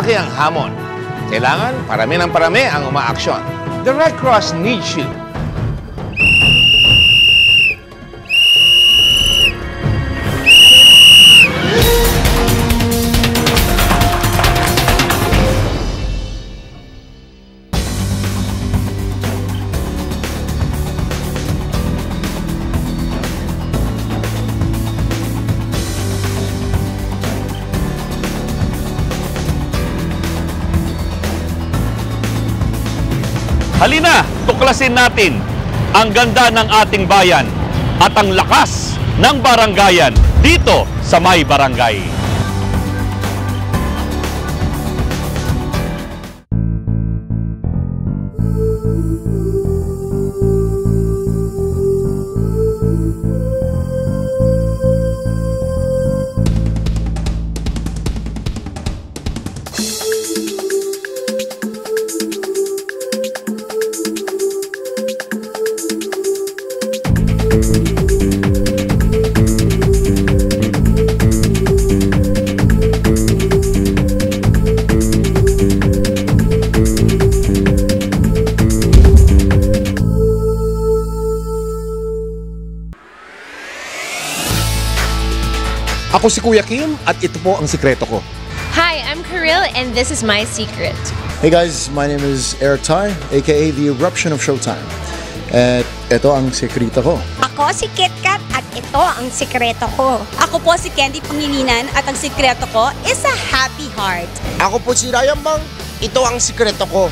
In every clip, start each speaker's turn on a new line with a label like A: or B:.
A: malaki ang hamon. Kailangan parami ng parami ang umaaksyon. The Red Cross needs you.
B: Halina, tuklasin natin ang ganda ng ating bayan at ang lakas ng barangayan dito sa May Barangay.
C: Ako si Kuya Kim at ito po ang sikreto ko.
D: Hi, I'm Karil and this is my secret.
E: Hey guys, my name is Eric Tai, aka The Eruption of Showtime. At ito ang sikreto ko.
F: Ako si KitKat at ito ang sikreto ko. Ako po si Candy Pangilinan at ang sikreto ko is a happy heart.
G: Ako po si Ryan Bang, ito ang sikreto ko.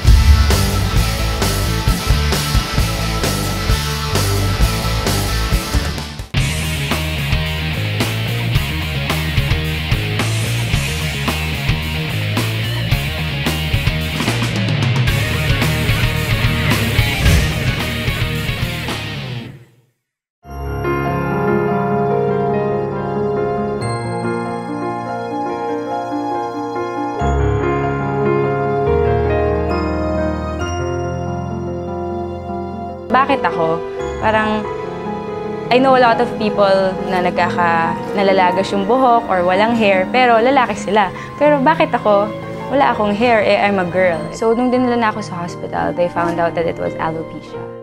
H: Bakit ako? Parang, I know a lot of people na nalalagas yung buhok or walang hair, pero lalaki sila. Pero bakit ako? Wala akong hair, I'm a girl. So, nung dinala na ako sa hospital, they found out that it was alopecia.